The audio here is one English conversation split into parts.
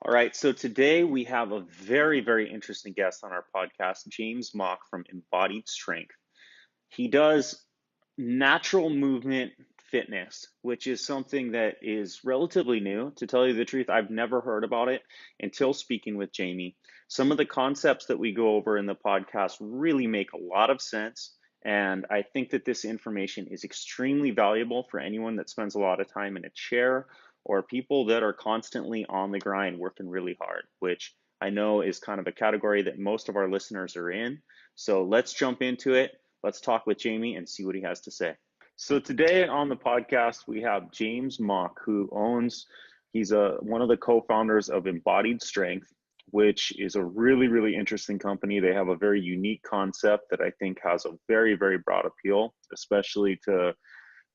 All right, so today we have a very, very interesting guest on our podcast, James Mauk from Embodied Strength. He does natural movement fitness, which is something that is relatively new. To tell you the truth, I've never heard about it until speaking with Jamie. Some of the concepts that we go over in the podcast really make a lot of sense. And I think that this information is extremely valuable for anyone that spends a lot of time in a chair or people that are constantly on the grind working really hard, which I know is kind of a category that most of our listeners are in. So let's jump into it. Let's talk with Jamie and see what he has to say. So today on the podcast, we have James Mauk, he's one of the co-founders of Embodied Strength, which is a really, really interesting company. They have a very unique concept that I think has a very, very broad appeal, especially to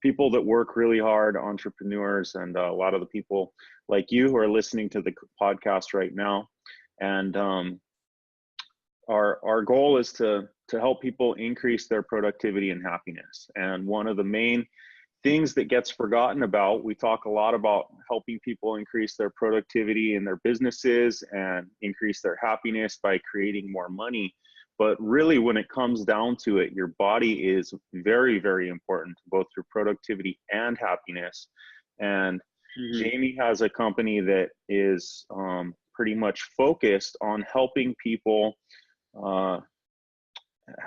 people that work really hard, entrepreneurs, and a lot of the people like you who are listening to the podcast right now. And our goal is to help people increase their productivity and happiness. And one of the main things that gets forgotten about, we talk a lot about helping people increase their productivity in their businesses and increase their happiness by creating more money. But really, when it comes down to it, your body is very, very important, both through productivity and happiness. And Jamie has a company that is pretty much focused on helping people uh,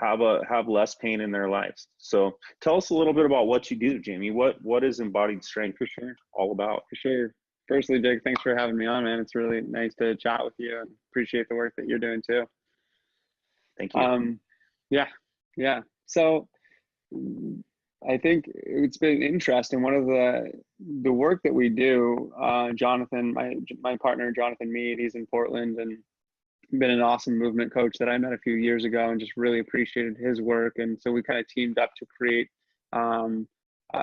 have less pain in their lives. So tell us a little bit about what you do, Jamie. What is Embodied Strength For sure. all about? For sure. Firstly, Jake, thanks for having me on, man. It's really nice to chat with you and appreciate the work that you're doing too. Thank you. Um, yeah, yeah. So I think it's been interesting. One of the work that we do, Jonathan, my partner, Jonathan Mead, he's in Portland and been an awesome movement coach that I met a few years ago and just really appreciated his work. And so we kind of teamed up to create um,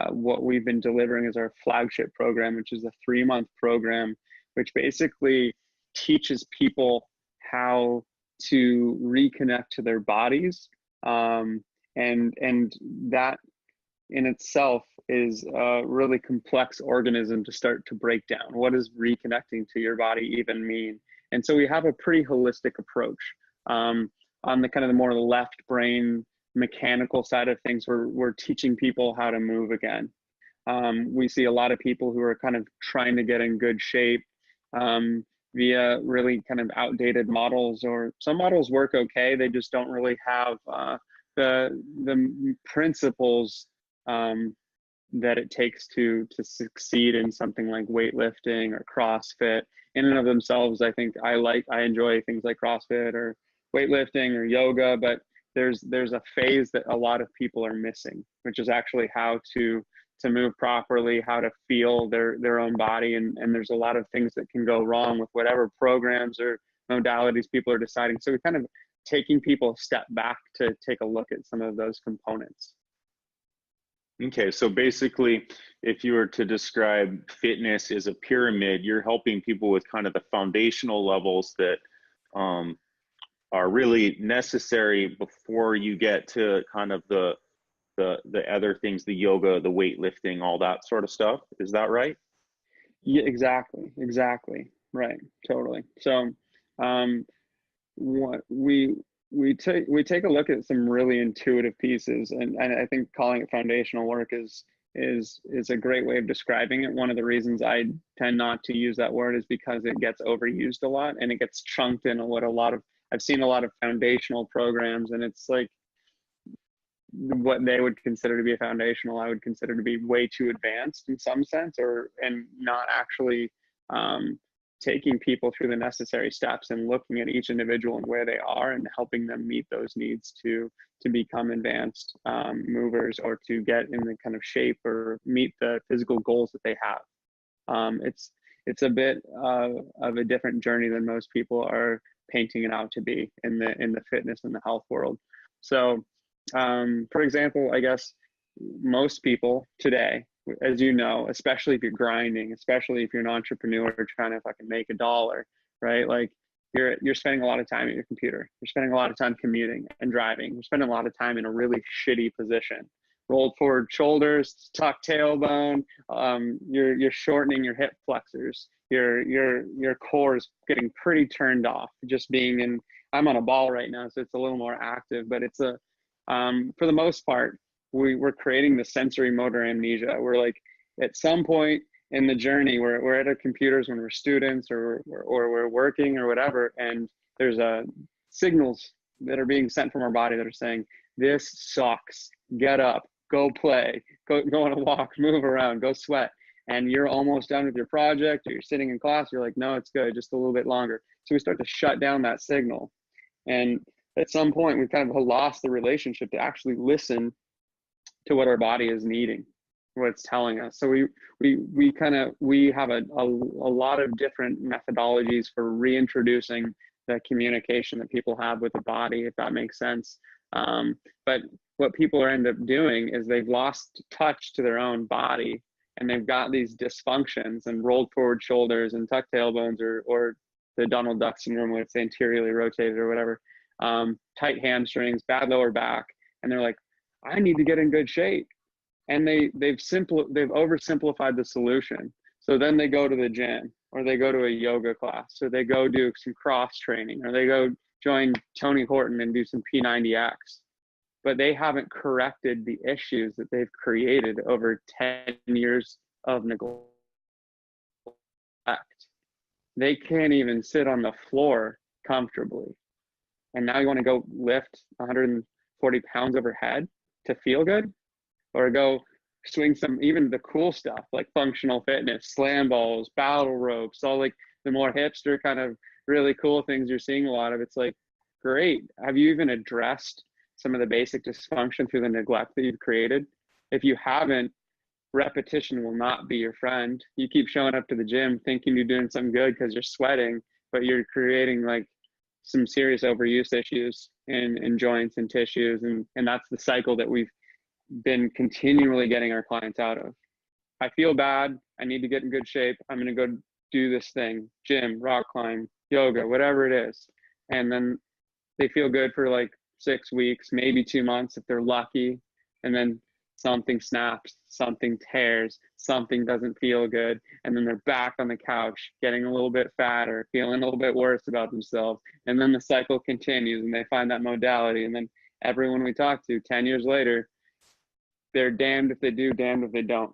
what we've been delivering as our flagship program, which is a 3-month program, which basically teaches people how to reconnect to their bodies. And that in itself is a really complex organism to start to break down. What does reconnecting to your body even mean? And so we have a pretty holistic approach. On the kind of the more left brain mechanical side of things, we're teaching people how to move again. We see a lot of people who are kind of trying to get in good shape via really kind of outdated models, or some models work okay. They just don't really have the principles that it takes to succeed in something like weightlifting or CrossFit. In and of themselves, I think I enjoy things like CrossFit or weightlifting or yoga, but there's a phase that a lot of people are missing, which is actually how to move properly, how to feel their own body. And there's a lot of things that can go wrong with whatever programs or modalities people are deciding. So we kind of taking people a step back to take a look at some of those components. Okay, so basically, if you were to describe fitness as a pyramid, you're helping people with kind of the foundational levels that um, are really necessary before you get to kind of the other things, the yoga, the weightlifting, all that sort of stuff. Is that right? Yeah, exactly. Right, totally. So what we take a look at some really intuitive pieces, and I think calling it foundational work is a great way of describing it. One of the reasons I tend not to use that word is because it gets overused a lot and it gets chunked in what I've seen a lot of foundational programs, and it's like what they would consider to be a foundational, I would consider to be way too advanced in some sense, and not actually taking people through the necessary steps and looking at each individual and where they are and helping them meet those needs to become advanced movers, or to get in the kind of shape or meet the physical goals that they have. It's a bit of a different journey than most people are painting it out to be in the fitness and the health world. So for example, I guess most people today, as you know, especially if you're grinding, especially if you're an entrepreneur trying to fucking make a dollar, right? Like you're spending a lot of time at your computer. You're spending a lot of time commuting and driving. You're spending a lot of time in a really shitty position. Rolled forward shoulders, tucked tailbone. You're shortening your hip flexors. your core is getting pretty turned off. Just being in, I'm on a ball right now, so it's a little more active, but it's a for the most part, we're creating the sensory motor amnesia. We're like at some point in the journey, we're at our computers when we're students or we're working or whatever, and there's signals that are being sent from our body that are saying, this sucks, get up, go play, go on a walk, move around, go sweat. And you're almost done with your project, or you're sitting in class, you're like, no, it's good, just a little bit longer. So we start to shut down that signal. And at some point, we kind of lost the relationship to actually listen to what our body is needing, what it's telling us. So we have a lot of different methodologies for reintroducing the communication that people have with the body, if that makes sense. But what people are end up doing is they've lost touch to their own body, and they've got these dysfunctions and rolled forward shoulders and tucked tailbones, or the Donald Duck syndrome where it's anteriorly rotated or whatever, tight hamstrings, bad lower back, and they're like, I need to get in good shape. And they've oversimplified the solution. So then they go to the gym, or they go to a yoga class, or they go do some cross training, or they go join Tony Horton and do some P90X. But they haven't corrected the issues that they've created over 10 years of neglect. They can't even sit on the floor comfortably. And now you want to go lift 140 pounds overhead to feel good? Or go swing some, even the cool stuff like functional fitness, slam balls, battle ropes, all like the more hipster kind of really cool things you're seeing a lot of. It's like, great. Have you even addressed some of the basic dysfunction through the neglect that you've created? If you haven't, repetition will not be your friend. You keep showing up to the gym thinking you're doing something good because you're sweating, but you're creating like some serious overuse issues in joints and tissues. And that's the cycle that we've been continually getting our clients out of. I feel bad. I need to get in good shape. I'm going to go do this thing, gym, rock climb, yoga, whatever it is. And then they feel good for like 6 weeks, maybe 2 months if they're lucky. And then something snaps, something tears, something doesn't feel good. And then they're back on the couch, getting a little bit fatter, feeling a little bit worse about themselves. And then the cycle continues and they find that modality. And then everyone we talk to 10 years later, they're damned if they do, damned if they don't.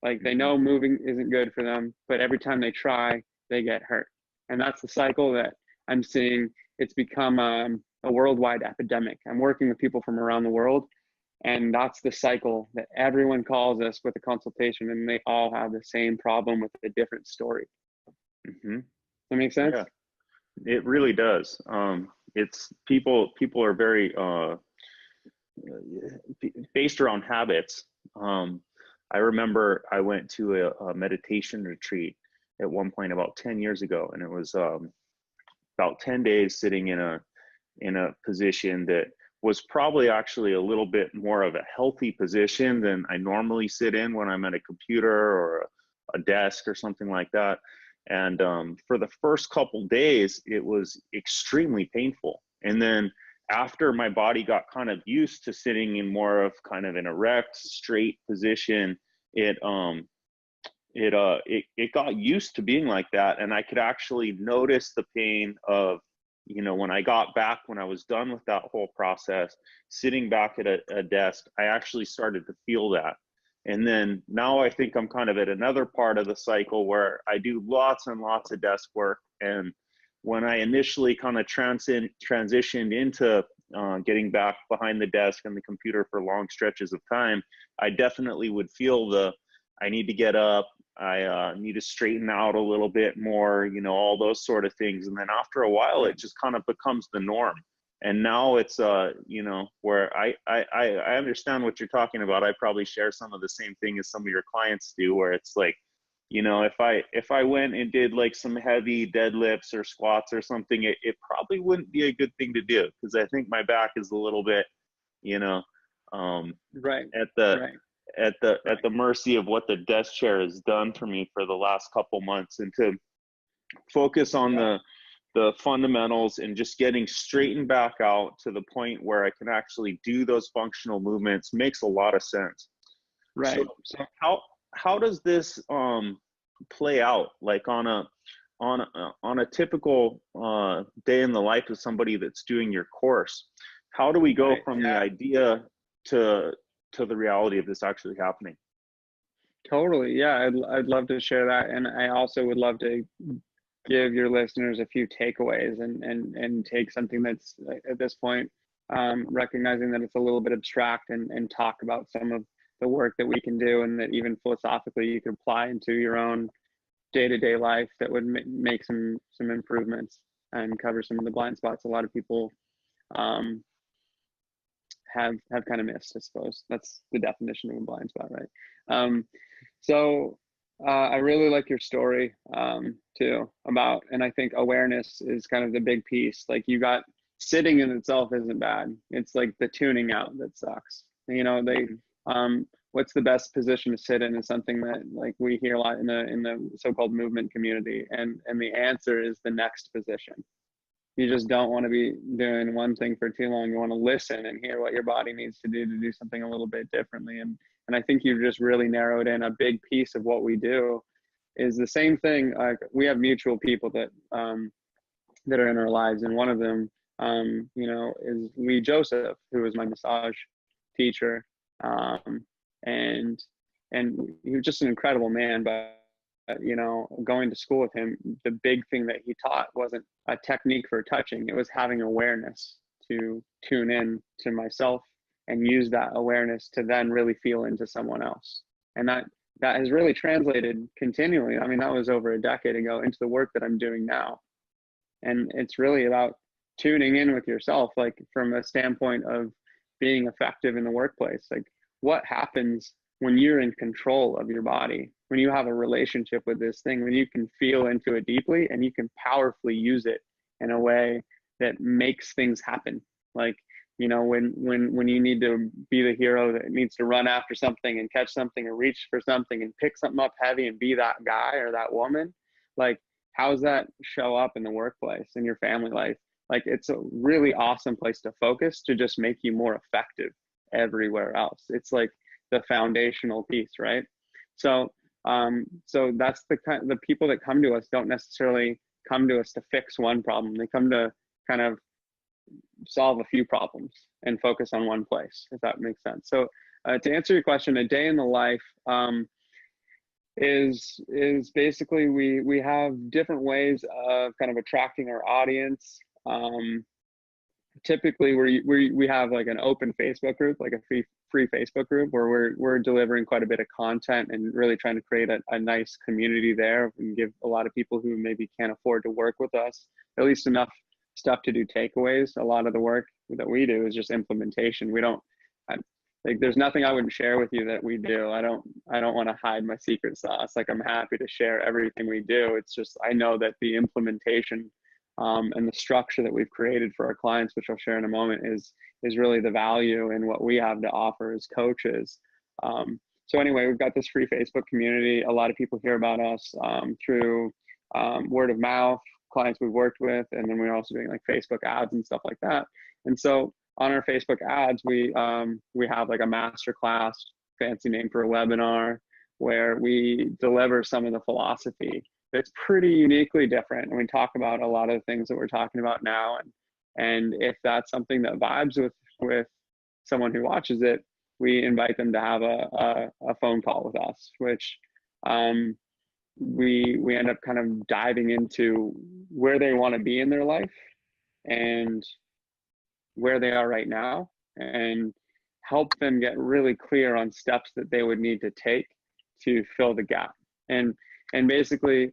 Like they know moving isn't good for them, but every time they try, they get hurt. And that's the cycle that I'm seeing. It's become a worldwide epidemic. I'm working with people from around the world, and that's the cycle that everyone calls us with a consultation, and they all have the same problem with a different story. Mm-hmm. Does that make sense? Yeah, it really does. It's people are very based around habits. I remember I went to a meditation retreat at one point about 10 years ago, and it was about 10 days sitting in a position that was probably actually a little bit more of a healthy position than I normally sit in when I'm at a computer or a desk or something like that. And for the first couple days, it was extremely painful. And then after my body got kind of used to sitting in more of kind of an erect, straight position, it got used to being like that. And I could actually notice the pain of, when I got back, when I was done with that whole process, sitting back at a desk, I actually started to feel that. And then now I think I'm kind of at another part of the cycle where I do lots and lots of desk work. And when I initially kind of transitioned into getting back behind the desk and the computer for long stretches of time, I definitely would feel I need to get up, I need to straighten out a little bit more, all those sort of things. And then after a while, it just kind of becomes the norm. And now it's, where I understand what you're talking about. I probably share some of the same thing as some of your clients do, where it's like, if I went and did like some heavy deadlifts or squats or something, it probably wouldn't be a good thing to do, because I think my back is a little bit, Right. at the mercy of what the desk chair has done for me for the last couple months. And to focus on the fundamentals and just getting straightened back out to the point where I can actually do those functional movements makes a lot of sense. Right. So how does this play out like on a typical day in the life of somebody that's doing your course? How do we go Right. from the Yeah. idea to the reality of this actually happening? Totally. Yeah. I'd love to share that. And I also would love to give your listeners a few takeaways and take something that's at this point, recognizing that it's a little bit abstract, and talk about some of the work that we can do, and that even philosophically you could apply into your own day-to-day life that would make some improvements and cover some of the blind spots a lot of people um, have kind of missed. I suppose that's the definition of a blind spot, right? Um, so I really like your story too about, and I think awareness is kind of the big piece. Like, you got, sitting in itself isn't bad. It's like the tuning out that sucks. You know, they what's the best position to sit in is something that, like, we hear a lot in the so-called movement community, and the answer is the next position. You just don't want to be doing one thing for too long. You want to listen and hear what your body needs to do something a little bit differently. And I think you've just really narrowed in a big piece of what we do is the same thing. Like, we have mutual people that are in our lives, and one of them, is Lee Joseph, who was my massage teacher, um, and he was just an incredible man. But going to school with him, the big thing that he taught wasn't a technique for touching; it was having awareness to tune in to myself and use that awareness to then really feel into someone else. And that has really translated continually. I mean, that was over a decade ago, into the work that I'm doing now. And it's really about tuning in with yourself, like, from a standpoint of being effective in the workplace. Like, what happens when you're in control of your body, when you have a relationship with this thing, when you can feel into it deeply and you can powerfully use it in a way that makes things happen. Like, when you need to be the hero that needs to run after something and catch something or reach for something and pick something up heavy and be that guy or that woman, like, how does that show up in the workplace, in your family life? Like, it's a really awesome place to focus, to just make you more effective everywhere else. It's like the foundational piece, right? So so that's the people that come to us don't necessarily come to us to fix one problem. They come to kind of solve a few problems and focus on one place, if that makes sense. So to answer your question, a day in the life is basically, we have different ways of kind of attracting our audience. Typically, we have like an open Facebook group, like a free Facebook group, where we're delivering quite a bit of content and really trying to create a nice community there, and give a lot of people who maybe can't afford to work with us at least enough stuff to do takeaways. A lot of the work that we do is just implementation. We don't like, there's nothing I wouldn't share with you that we do. I don't want to hide my secret sauce. Like, I'm happy to share everything we do. It's just, I know that the implementation and the structure that we've created for our clients, which I'll share in a moment, is really the value in what we have to offer as coaches. So anyway, we've got this free Facebook community. A lot of people hear about us through word of mouth, clients we've worked with, and then we're also doing like Facebook ads and stuff like that. And so on our Facebook ads, we have like a master class, fancy name for a webinar, where we deliver some of the philosophy that's pretty uniquely different. And we talk about a lot of the things that we're talking about now. And if that's something that vibes with someone who watches it, we invite them to have a phone call with us, which we end up kind of diving into where they want to be in their life and where they are right now, and help them get really clear on steps that they would need to take to fill the gap. And basically,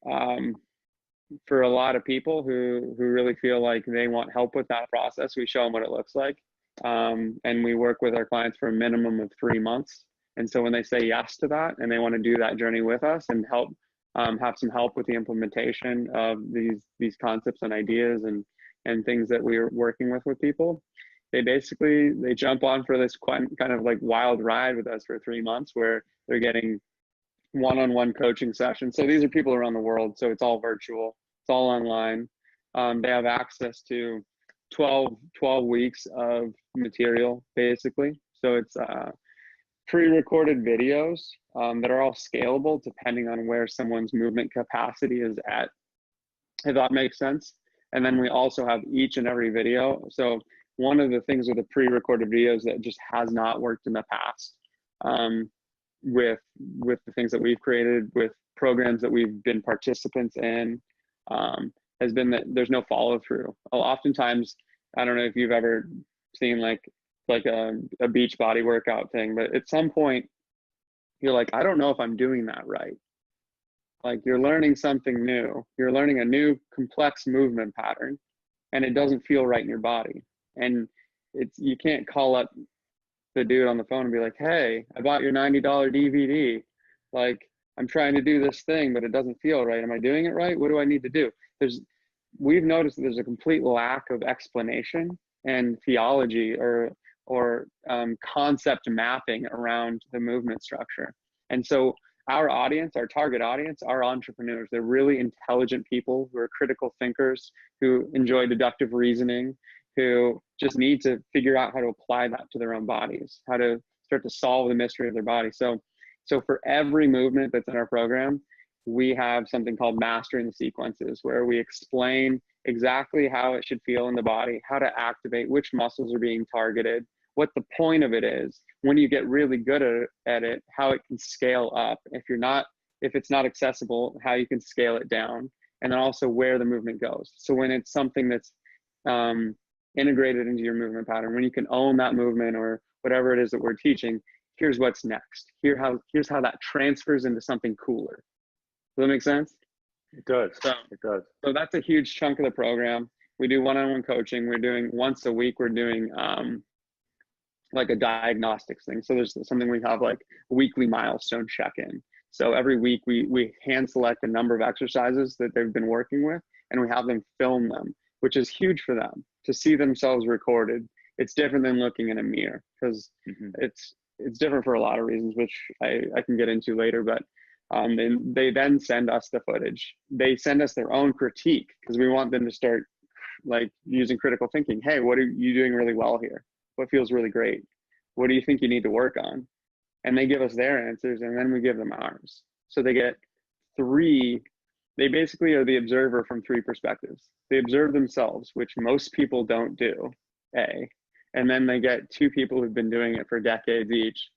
for a lot of people who really feel like they want help with that process, we show them what it looks like. And we work with our clients for a minimum of 3 months. And so when they say yes to that and they want to do that journey with us and help, have some help with the implementation of these concepts and ideas and things that we're working with people, they jump on for this kind of like wild ride with us for 3 months, where they're getting one-on-one coaching sessions. So these are people around the world, so it's all virtual, it's all online. They have access to 12 weeks of material, basically. So it's pre-recorded videos that are all scalable depending on where someone's movement capacity is at, if that makes sense. And then we also have each and every video. So one of the things with the pre-recorded videos that just has not worked in the past, with the things that we've created, with programs that we've been participants in, has been that there's no follow through. Oftentimes, I don't know if you've ever seen like a beach body workout thing, but at some point you're like, I don't know if I'm doing that right. Like, you're learning something new, you're learning a new complex movement pattern, and it doesn't feel right in your body. And you can't call up the dude on the phone and be like, hey, I bought your $90 DVD. Like, I'm trying to do this thing, but it doesn't feel right. Am I doing it right? What do I need to do? We've noticed that there's a complete lack of explanation and theology or concept mapping around the movement structure. And so our audience, our target audience, are entrepreneurs. They're really intelligent people who are critical thinkers, who enjoy deductive reasoning, who just need to figure out how to apply that to their own bodies, how to start to solve the mystery of their body. So for every movement that's in our program, we have something called mastering the sequences, where we explain exactly how it should feel in the body, how to activate, which muscles are being targeted, what the point of it is. When you get really good at it, how it can scale up. If it's not accessible, how you can scale it down, and then also where the movement goes. So when it's something that's integrated into your movement pattern, when you can own that movement or whatever it is that we're teaching, here's what's next. Here's how that transfers into something cooler. Does that make sense? It does. It does. So that's a huge chunk of the program. We do one-on-one coaching. We're doing once a week. We're doing like a diagnostics thing. So there's something we have like a weekly milestone check-in. So every week we hand select a number of exercises that they've been working with, and we have them film them, which is huge for them to see themselves recorded. It's different than looking in a mirror, because it's different for a lot of reasons, which I can get into later. But and they then send us the footage. They send us their own critique, because we want them to start like using critical thinking. Hey, what are you doing really well here? What feels really great? What do you think you need to work on? And they give us their answers, and then we give them ours. So they get they basically are the observer from three perspectives. They observe themselves, which most people don't do, and then they get two people who've been doing it for decades each,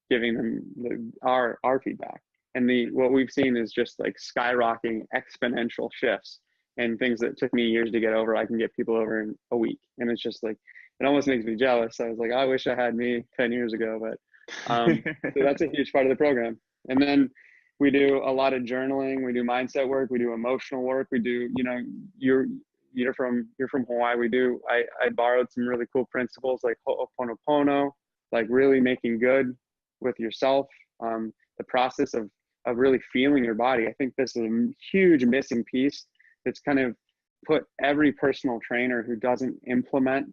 giving them our feedback. And what we've seen is just like skyrocketing exponential shifts, and things that took me years to get over, I can get people over in a week. And it's just like, it almost makes me jealous. I was like, I wish I had me 10 years ago, but so that's a huge part of the program. And then we do a lot of journaling. We do mindset work. We do emotional work. We do, you're from Hawaii. I borrowed some really cool principles like Ho'oponopono, like really making good with yourself. The process of really feeling your body. I think this is a huge missing piece that's kind of put every personal trainer who doesn't implement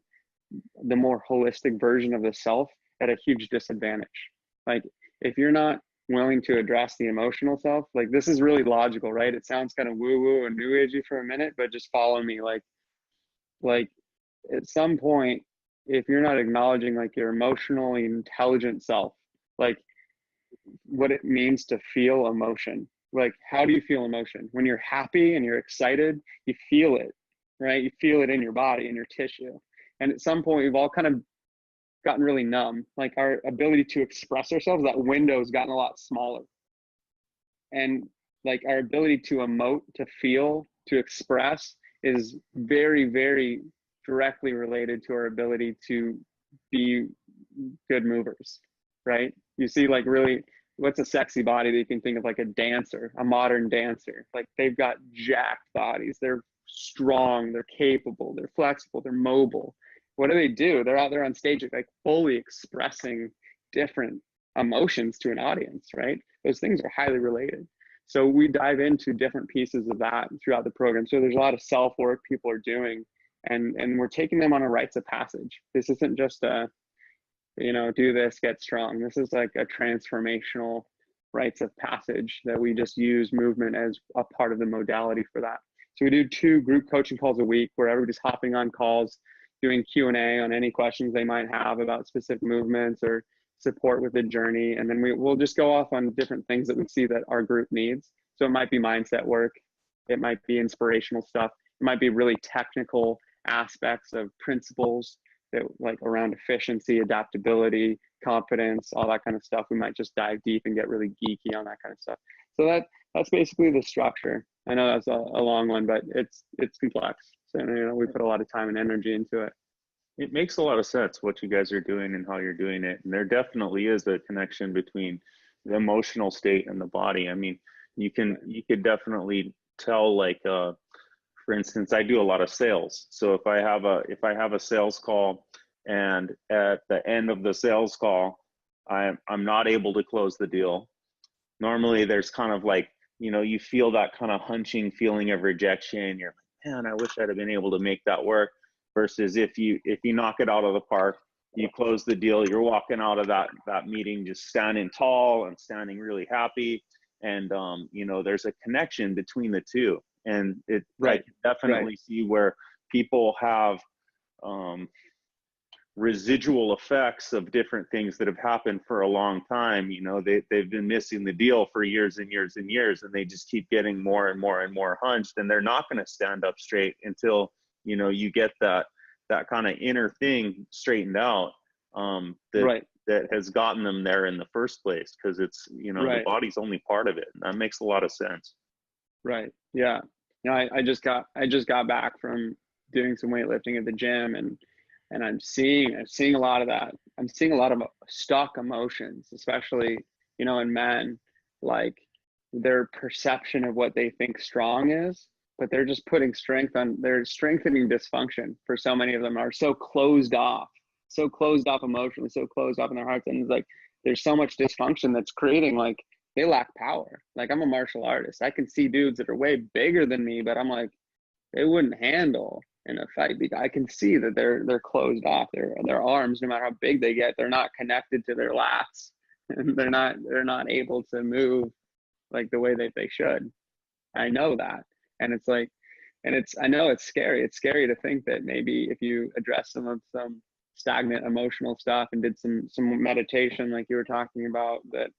the more holistic version of the self at a huge disadvantage. Like, if you're not willing to address the emotional self, like, this is really logical, right? It sounds kind of woo-woo and new agey for a minute, but just follow me. Like at some point, if you're not acknowledging like your emotionally intelligent self, like what it means to feel emotion, like how do you feel emotion? When you're happy and you're excited, you feel it, right? You feel it in your body, in your tissue. And at some point, we've all kind of gotten really numb. Like, our ability to express ourselves, that window has gotten a lot smaller. And like, our ability to emote, to feel, to express is very, very directly related to our ability to be good movers, right? You see, like, really, what's a sexy body that you can think of? Like a dancer, a modern dancer. Like, they've got jacked bodies. They're strong, they're capable, they're flexible, they're mobile. What do? They're out there on stage, like fully expressing different emotions to an audience, right? Those things are highly related. So we dive into different pieces of that throughout the program. So there's a lot of self-work people are doing, and we're taking them on a rites of passage. This isn't just a, do this, get strong. This is like a transformational rites of passage that we just use movement as a part of the modality for that. So we do 2 group coaching calls a week where everybody's hopping on calls, doing Q&A on any questions they might have about specific movements or support with the journey, and then we'll just go off on different things that we see that our group needs. So it might be mindset work, it might be inspirational stuff, it might be really technical aspects of principles that like around efficiency, adaptability, confidence, all that kind of stuff. We might just dive deep and get really geeky on that kind of stuff. So that's basically the structure. I know that's a long one, but it's complex. So we put a lot of time and energy into it. It makes a lot of sense what you guys are doing and how you're doing it. And there definitely is a connection between the emotional state and the body. I mean, you could definitely tell, like, for instance, I do a lot of sales. So if I have a sales call, and at the end of the sales call, I'm not able to close the deal. Normally there's kind of like, you feel that kind of hunching feeling of rejection. You're like, man, I wish I'd have been able to make that work. Versus if you knock it out of the park, you close the deal, you're walking out of that meeting just standing tall and standing really happy. And there's a connection between the two. And I can definitely see where people have residual effects of different things that have happened for a long time. They've been missing the deal for years and years and years, and they just keep getting more and more and more hunched, and they're not going to stand up straight until you get that kind of inner thing straightened out, that has gotten them there in the first place. Because it's the body's only part of it, and that makes a lot of sense. Right. Yeah. I just got back from doing some weightlifting at the gym, and I'm seeing a lot of that. I'm seeing a lot of stuck emotions, especially in men, like their perception of what they think strong is, but they're just putting they're strengthening dysfunction. For so many of them are so closed off emotionally, so closed off in their hearts, and it's like there's so much dysfunction that's creating, like, they lack power. Like, I'm a martial artist, I can see dudes that are way bigger than me, but I'm like, they wouldn't handle in a fight because I can see that they're closed off. Their arms, no matter how big they get, they're not connected to their lats, and they're not able to move like the way that they should. I know that. And it's like, I know it's scary. It's scary to think that maybe if you address some stagnant emotional stuff and did some meditation, like you were talking about, that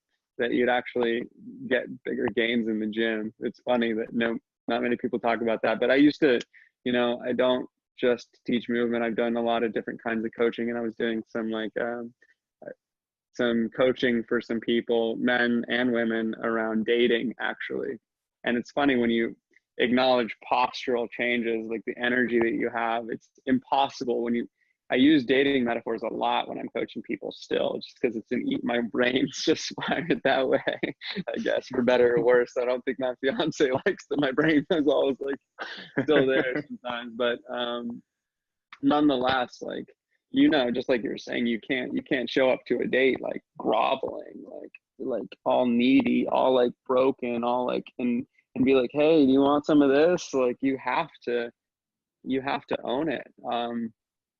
you'd actually get bigger gains in the gym. It's funny that not many people talk about that, but I used to, I don't just teach movement. I've done a lot of different kinds of coaching, and I was doing some coaching for some people, men and women, around dating, actually. And it's funny when you acknowledge postural changes, like the energy that you have, it's impossible I use dating metaphors a lot when I'm coaching people still, just because my brain's just wired that way, I guess, for better or worse. I don't think my fiance likes that my brain is always like still there sometimes, but nonetheless, like, just like you were saying, you can't show up to a date like groveling, like all needy, all like broken, all like, and be like, hey, do you want some of this? Like, you have to own it.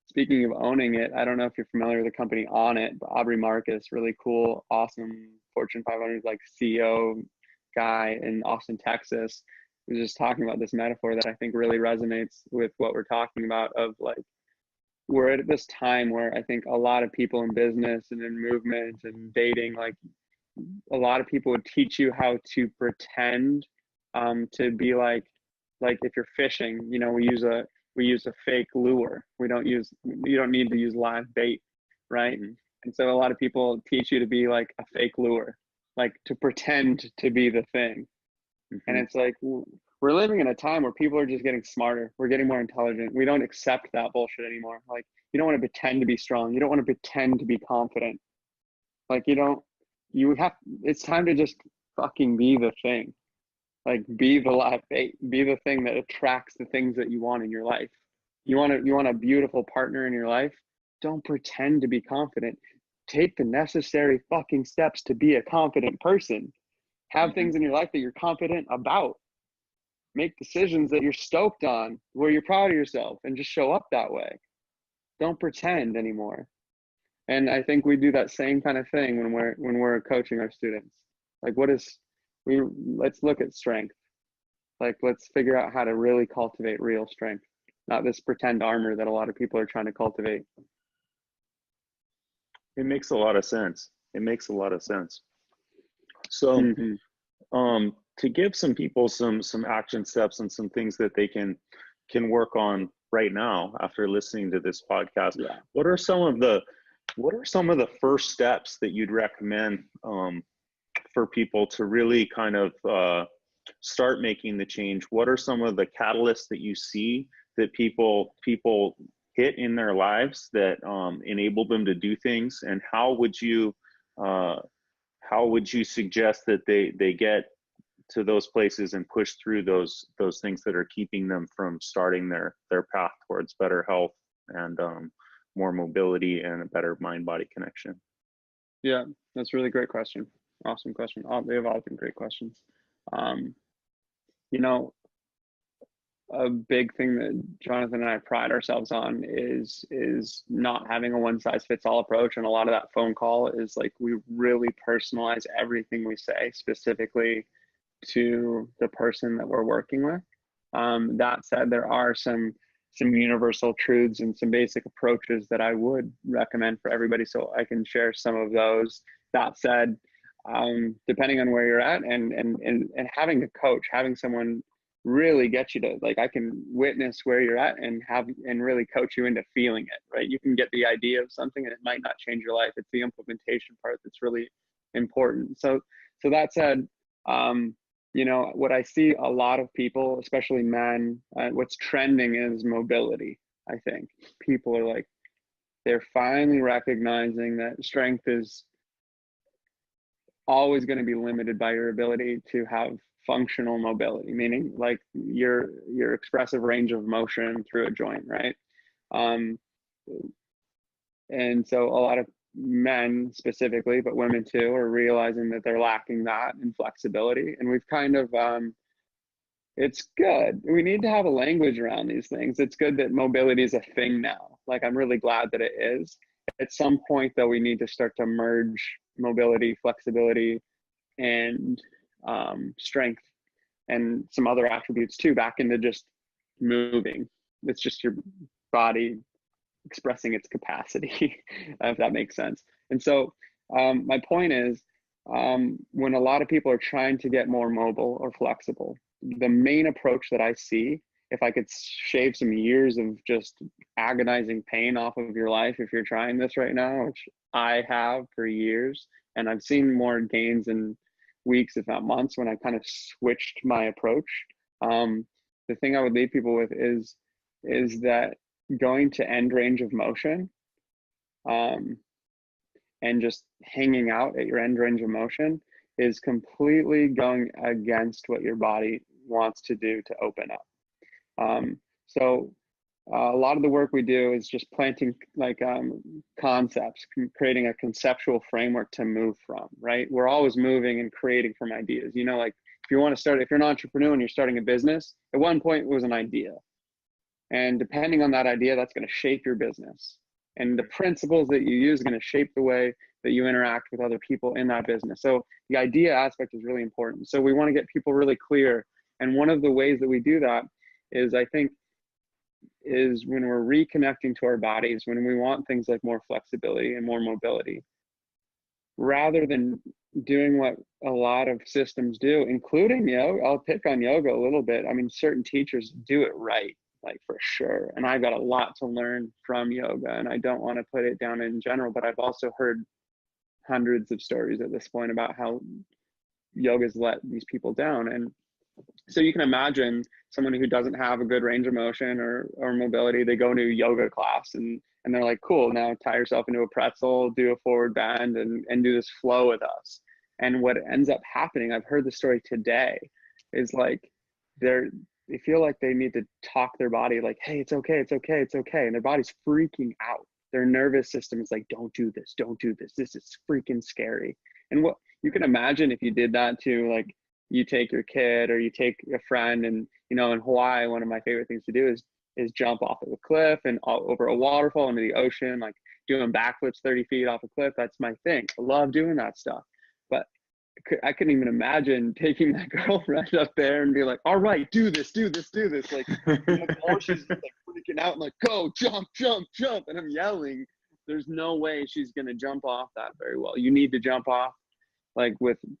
Speaking of owning it, I don't know if you're familiar with the company On It, but Aubrey Marcus, really cool, awesome Fortune 500 like CEO guy in Austin, Texas, was just talking about this metaphor that I think really resonates with what we're talking about, of like, we're at this time where I think a lot of people in business and in movement and dating, like, a lot of people would teach you how to pretend to be like if you're fishing, we use a fake lure. You don't need to use live bait, right? Mm-hmm. And so a lot of people teach you to be like a fake lure, like to pretend to be the thing. Mm-hmm. And it's like, we're living in a time where people are just getting smarter. We're getting more intelligent. We don't accept that bullshit anymore. Like, you don't want to pretend to be strong. You don't want to pretend to be confident. Like, it's time to just fucking be the thing. Like, be the live bait, be the thing that attracts the things that you want in your life. You want a beautiful partner in your life? Don't pretend to be confident. Take the necessary fucking steps to be a confident person. Have things in your life that you're confident about. Make decisions that you're stoked on, where you're proud of yourself, and just show up that way. Don't pretend anymore. And I think we do that same kind of thing when we're coaching our students. Like, let's look at strength. Like, let's figure out how to really cultivate real strength, not this pretend armor that a lot of people are trying to cultivate. It makes a lot of sense. It makes a lot of sense. So, Hmm. to give some people some action steps and some things that they can work on right now after listening to this podcast, Yeah. what are some of the first steps that you'd recommend for people to really kind of start making the change? What are some of the catalysts that you see that people hit in their lives that enable them to do things, and uh, how would you suggest that they get to those places and push through those things that are keeping them from starting their path towards better health and more mobility and a better mind body connection? Yeah, that's a really great question. Awesome question. They have all been great questions. Um, you know, a big thing that Jonathan and I pride ourselves on is not having a one size fits all approach. And a lot of that phone call is like we really personalize everything we say specifically to the person that we're working with. That said, there are some universal truths and some basic approaches that I would recommend for everybody. So I can share some of those. That said, depending on where you're at, and having a coach, having someone really get you to, like, I can witness where you're at and really coach you into feeling it, right? You can get the idea of something and it might not change your life. It's the implementation part that's really important. So that said, what I see a lot of people, especially men, what's trending is mobility. I think people are like, they're finally recognizing that strength is always going to be limited by your ability to have functional mobility, meaning like your expressive range of motion through a joint, right? Um, and so a lot of men specifically, but women too, are realizing that they're lacking that in flexibility. And we've kind of it's good. We need to have a language around these things. It's good that mobility is a thing now. Like, I'm really glad that it is. At some point, though, we need to start to merge mobility, flexibility, and strength and some other attributes too back into just moving. It's just your body expressing its capacity, if that makes sense. And so my point is, when a lot of people are trying to get more mobile or flexible, the main approach that I see, if I could shave some years of just agonizing pain off of your life, if you're trying this right now, which I have for years, and I've seen more gains in weeks, if not months, when I kind of switched my approach. The thing I would leave people with is that going to end range of motion, um, and just hanging out at your end range of motion is completely going against what your body wants to do to open up. So a lot of the work we do is just planting like concepts, creating a conceptual framework to move from, right? We're always moving and creating from ideas. Like if you're an entrepreneur and you're starting a business, at one point it was an idea. And depending on that idea, that's going to shape your business. And the principles that you use are going to shape the way that you interact with other people in that business. So the idea aspect is really important. So we want to get people really clear. And one of the ways that we do that is, I think, is when we're reconnecting to our bodies, when we want things like more flexibility and more mobility, rather than doing what a lot of systems do, including yoga. I'll pick on yoga a little bit. I mean, certain teachers do it right, like for sure. And I've got a lot to learn from yoga, and I don't want to put it down in general, but I've also heard hundreds of stories at this point about how yoga's let these people down. And so you can imagine someone who doesn't have a good range of motion or mobility, they go to a yoga class and they're like, cool, now tie yourself into a pretzel, do a forward bend and do this flow with us. And what ends up happening, I've heard the story today, is like they feel like they need to talk their body like, hey, it's okay, it's okay, it's okay. And their body's freaking out. Their nervous system is like, don't do this, don't do this. This is freaking scary. And what you can imagine if you did that to, like, you take your kid or you take a friend, and in Hawaii, one of my favorite things to do is jump off of a cliff and over a waterfall into the ocean, like doing backflips 30 feet off a cliff. That's my thing. I love doing that stuff. But I couldn't even imagine taking that girlfriend up there and be like, all right, do this, do this, do this. Like, she's just like freaking out and like, go, jump, jump, jump. And I'm yelling. there's no way she's going to jump off that very well. You need to jump off like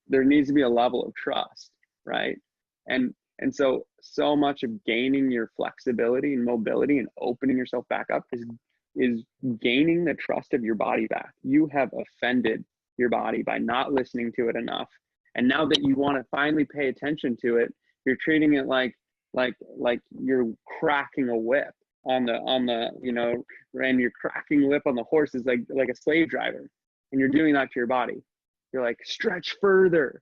there needs to be a level of trust, right? And so much of gaining your flexibility and mobility and opening yourself back up is gaining the trust of your body back. You have offended your body by not listening to it enough. And now that you want to finally pay attention to it, you're treating it like you're cracking a whip on the and you're cracking whip on the horse is like a slave driver. And you're doing that to your body. You're like, stretch further.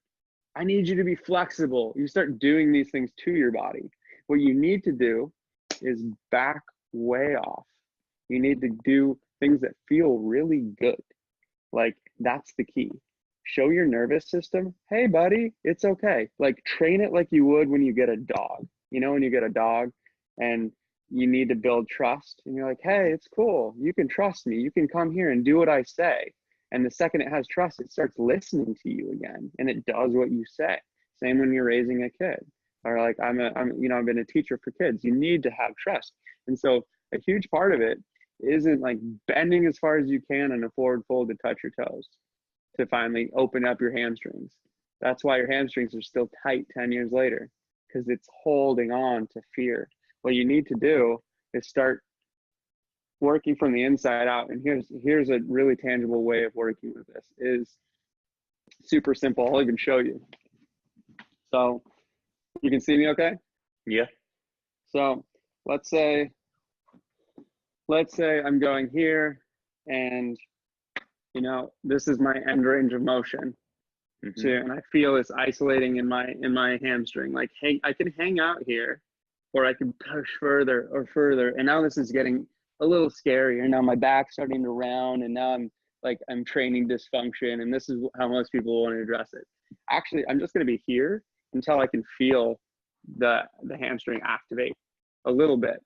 I need you to be flexible. You start doing these things to your body. What you need to do is back way off. You need to do things that feel really good. Like, that's the key. Show your nervous system, hey buddy, it's okay. Like, train it like you would when you get a dog. You know, when you get a dog and you need to build trust and you're like, hey, it's cool. You can trust me. You can come here and do what I say. And the second it has trust, it starts listening to you again, and it does what you say. Same when you're raising a kid, or like I've been a teacher for kids. You need to have trust, and so a huge part of it isn't like bending as far as you can in a forward fold to touch your toes, to finally open up your hamstrings. That's why your hamstrings are still tight 10 years later, because it's holding on to fear. What you need to do is start working from the inside out. And here's a really tangible way of working with this. Is super simple. I'll even show you. So you can see me okay? Yeah. So let's say I'm going here, and this is my end range of motion. And I feel this isolating in my hamstring. Like, hey, I can hang out here, or I can push further or further. And now this is getting a little scarier. Now my back's starting to round, and now I'm training dysfunction, and this is how most people want to address it. Actually, I'm just going to be here until I can feel the hamstring activate a little bit.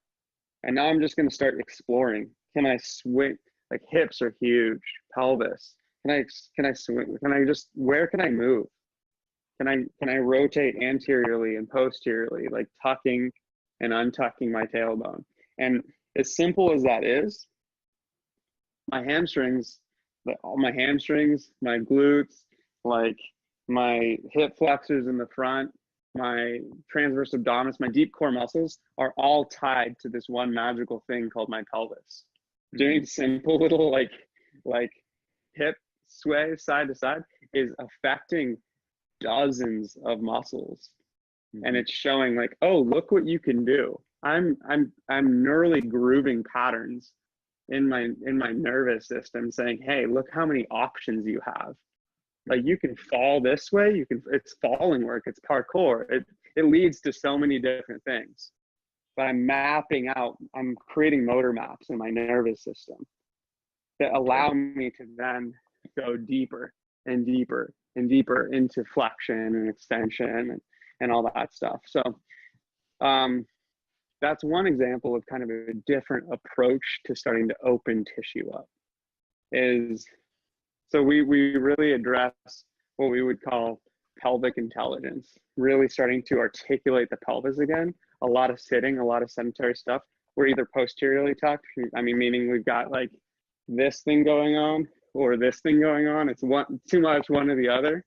And now I'm just going to start exploring. Can I swing? Like, hips are huge, pelvis. Can I swing? Where can I move? Can I rotate anteriorly and posteriorly, like tucking and untucking my tailbone? And as simple as that is, my hamstrings, my glutes, like my hip flexors in the front, my transverse abdominis, my deep core muscles are all tied to this one magical thing called my pelvis. Doing simple little like hip sway side to side is affecting dozens of muscles. And it's showing like, oh, look what you can do. I'm neurally grooving patterns in my nervous system, saying, hey, look how many options you have. Like, you can fall this way, it's falling work, it's parkour. It leads to so many different things. But I'm creating motor maps in my nervous system that allow me to then go deeper and deeper and deeper into flexion and extension and all that stuff. So that's one example of kind of a different approach to starting to open tissue up. So we really address what we would call pelvic intelligence, really starting to articulate the pelvis again. A lot of sitting, a lot of sedentary stuff. We're either posteriorly tucked, meaning we've got like this thing going on or this thing going on. It's too much one or the other.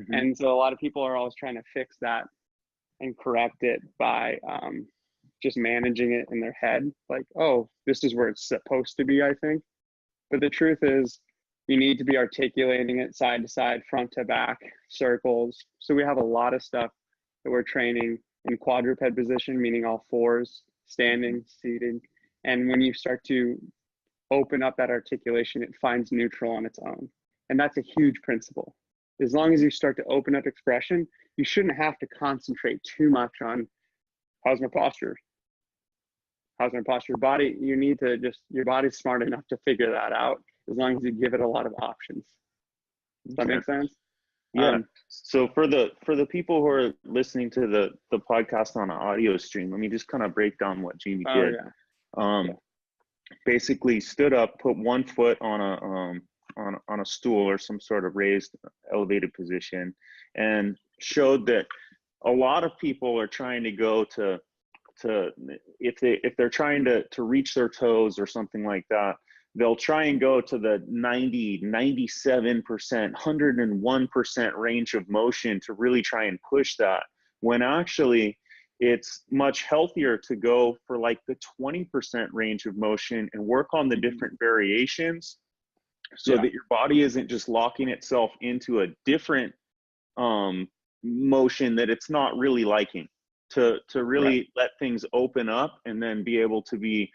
And so a lot of people are always trying to fix that and correct it by just managing it in their head. Like, oh, this is where it's supposed to be, I think. But the truth is, you need to be articulating it side to side, front to back, circles. So we have a lot of stuff that we're training in quadruped position, meaning all fours, standing, seated. And when you start to open up that articulation, it finds neutral on its own. And that's a huge principle. As long as you start to open up expression, you shouldn't have to concentrate too much on how's my posture? How's my posture? Body, you need to your body's smart enough to figure that out as long as you give it a lot of options. Does that make sense? Yeah. So for the people who are listening to the podcast on an audio stream, let me just kind of break down what Jamie did. Basically stood up, put one foot on a stool or some sort of raised elevated position, and showed that a lot of people are trying to go to if they're trying to reach their toes or something like that, they'll try and go to the 90, 97%, 101% range of motion to really try and push that, when actually it's much healthier to go for like the 20% range of motion and work on the different variations, so Yeah, that your body isn't just locking itself into a different motion that it's not really liking, to right. really let things open up and then be able to be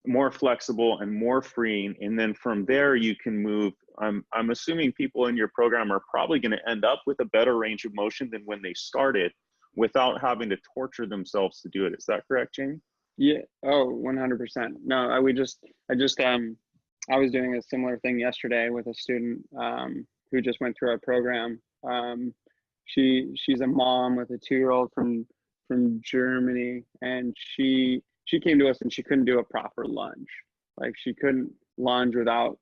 more flexible and more freeing. And then from there you can move. I'm assuming people in your program are probably going to end up with a better range of motion than when they started, without having to torture themselves to do it. Is that correct, Jamie? Yeah. Oh, 100%. No, I was doing a similar thing yesterday with a student who just went through our program. She's a mom with a 2-year-old from Germany, and she came to us and she couldn't do a proper lunge. Like she couldn't lunge without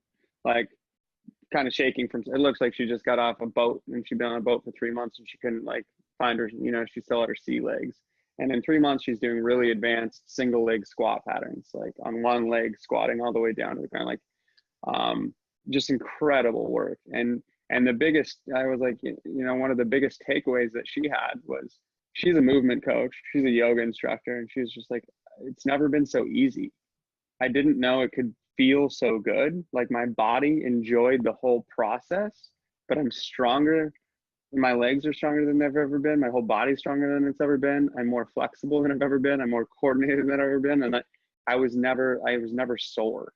like kind of shaking from. It looks like she just got off a boat and she'd been on a boat for 3 months and she couldn't like find her. She still had her sea legs. And in 3 months, she's doing really advanced single leg squat patterns, like on one leg squatting all the way down to the ground, like um, just incredible work. And the biggest, I was like, one of the biggest takeaways that she had was she's a movement coach, she's a yoga instructor, and she's just like, it's never been so easy. I didn't know it could feel so good. Like my body enjoyed the whole process, but I'm stronger. My legs are stronger than they've ever been. My whole body's stronger than it's ever been. I'm more flexible than I've ever been. I'm more coordinated than I've ever been. And I was never sore.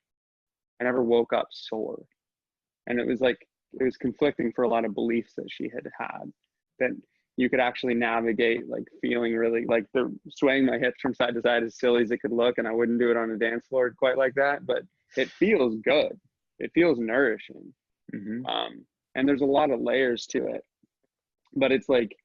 I never woke up sore. And it was conflicting for a lot of beliefs that she had had, that you could actually navigate, like feeling really like the swaying my hips from side to side, as silly as it could look. And I wouldn't do it on a dance floor quite like that, but it feels good. It feels nourishing. Mm-hmm. And there's a lot of layers to it, but it's like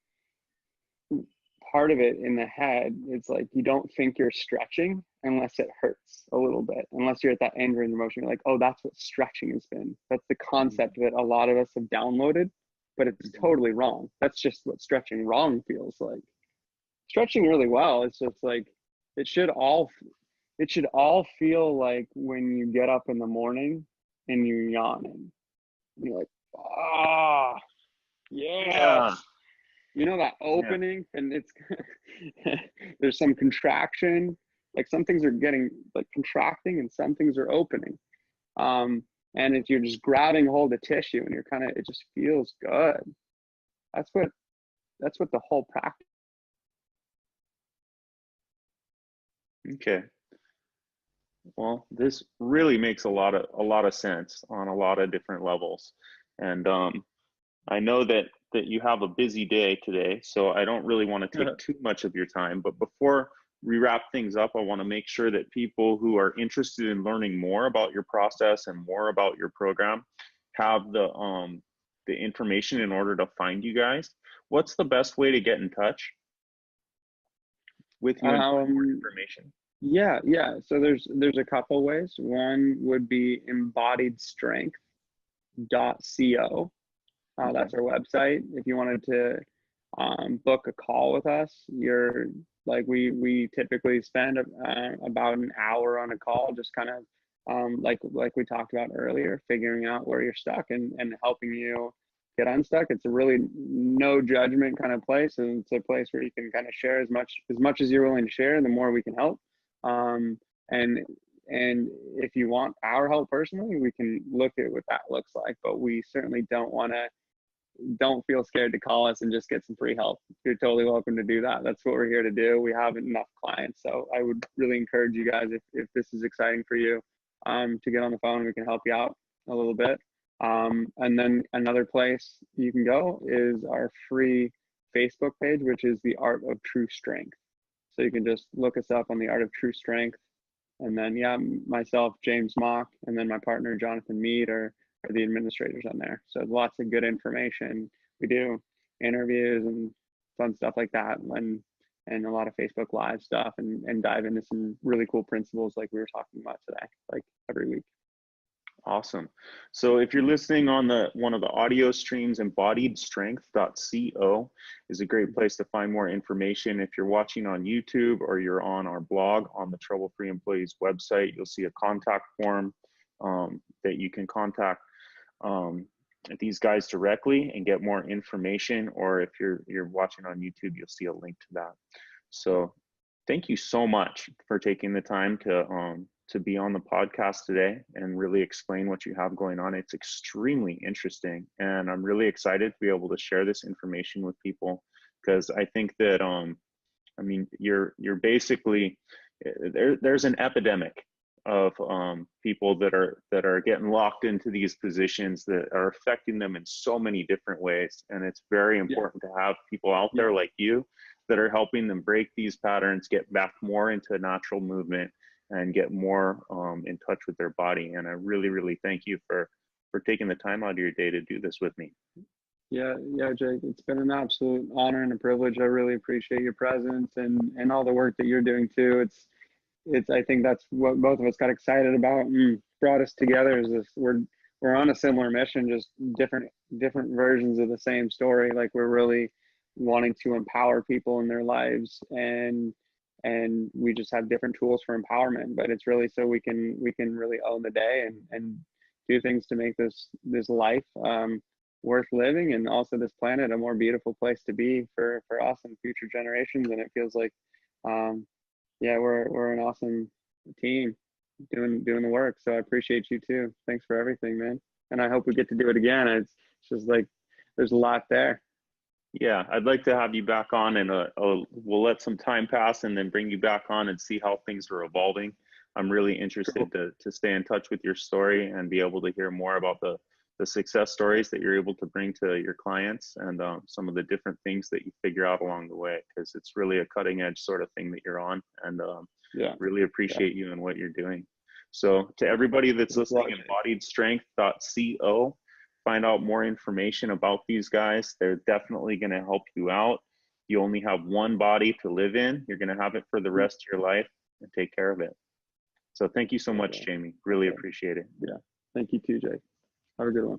part of it in the head, it's like you don't think you're stretching unless it hurts a little bit, unless you're at that end range of motion. You're like, oh, that's what stretching has been. That's the concept that a lot of us have downloaded, but it's Mm-hmm. totally wrong. That's just what stretching wrong feels like. Stretching really well, it's just like it should all it should all feel like when you get up in the morning and you're yawning. You're like, ah, Yeah. yes, that Yeah. opening, and it's there's some contraction, like some things are getting like contracting and some things are opening, and if you're just grabbing hold of tissue and you're kind of, it just feels good. That's what the whole practice. Okay. Well, this really makes a lot of sense on a lot of different levels. And I know that you have a busy day today, so I don't really want to take too much of your time. But before we wrap things up, I want to make sure that people who are interested in learning more about your process and more about your program have the information in order to find you guys. What's the best way to get in touch with you and find more um information? yeah, so there's a couple ways. One would be embodiedstrength.co. Okay. That's our website. If you wanted to book a call with us, you're like we typically spend about an hour on a call, just kind of like we talked about earlier, figuring out where you're stuck and helping you get unstuck. It's a really no judgment kind of place, and it's a place where you can kind of share as much as you're willing to share. The more we can help, um, and and if you want our help personally, we can look at what that looks like. But we certainly don't feel scared to call us and just get some free help. You're totally welcome to do that. That's what we're here to do. We have enough clients. So I would really encourage you guys, if this is exciting for you, to get on the phone. We can help you out a little bit. And then another place you can go is our free Facebook page, which is The Art of True Strength. So you can just look us up on The Art of True Strength. And then, yeah, myself, James Mauk, and then my partner, Jonathan Mead, are the administrators on there. So lots of good information. We do interviews and fun stuff like that, and a lot of Facebook Live stuff, and dive into some really cool principles like we were talking about today, like every week. Awesome. So if you're listening on the one of the audio streams, embodiedstrength.co is a great place to find more information. If you're watching on YouTube or you're on our blog on the Trouble Free Employees website, you'll see a contact form that you can contact um, these guys directly and get more information. Or if you're watching on YouTube, you'll see a link to that. So thank you so much for taking the time to be on the podcast today and really explain what you have going on. It's extremely interesting, and I'm really excited to be able to share this information with people because I think that I mean you're basically there's an epidemic of people that are getting locked into these positions that are affecting them in so many different ways, and it's very Yeah, important to have people out yeah, there like you that are helping them break these patterns, get back more into natural movement, and get more in touch with their body. And I really, really thank you for taking the time out of your day to do this with me. yeah, Jake. It's been an absolute honor and a privilege. I really appreciate your presence and all the work that you're doing too. It's I think that's what both of us got excited about and brought us together is this we're on a similar mission, just different versions of the same story. Like we're really wanting to empower people in their lives and we just have different tools for empowerment, but it's really so we can really own the day and do things to make this life worth living, and also this planet a more beautiful place to be for us and future generations. And it feels like um, yeah, we're an awesome team doing the work. So I appreciate you too. Thanks for everything, man. And I hope we get to do it again. It's just like there's a lot there. Yeah, I'd like to have you back on, and we'll let some time pass and then bring you back on and see how things are evolving. I'm really Cool. interested to stay in touch with your story and be able to hear more about the success stories that you're able to bring to your clients and some of the different things that you figure out along the way, because it's really a cutting edge sort of thing that you're on, and Yeah, really yeah. appreciate you and what you're doing. So to everybody that's Thanks a listening, lot, Jake. embodiedstrength.co, find out more information about these guys. They're definitely going to help you out. You only have one body to live in. You're going to have it for the rest of your life, and take care of it. So thank you so Yeah, much, yeah. Jamie. Really Okay. appreciate it. Yeah. Thank you too, Jake. Have a good one.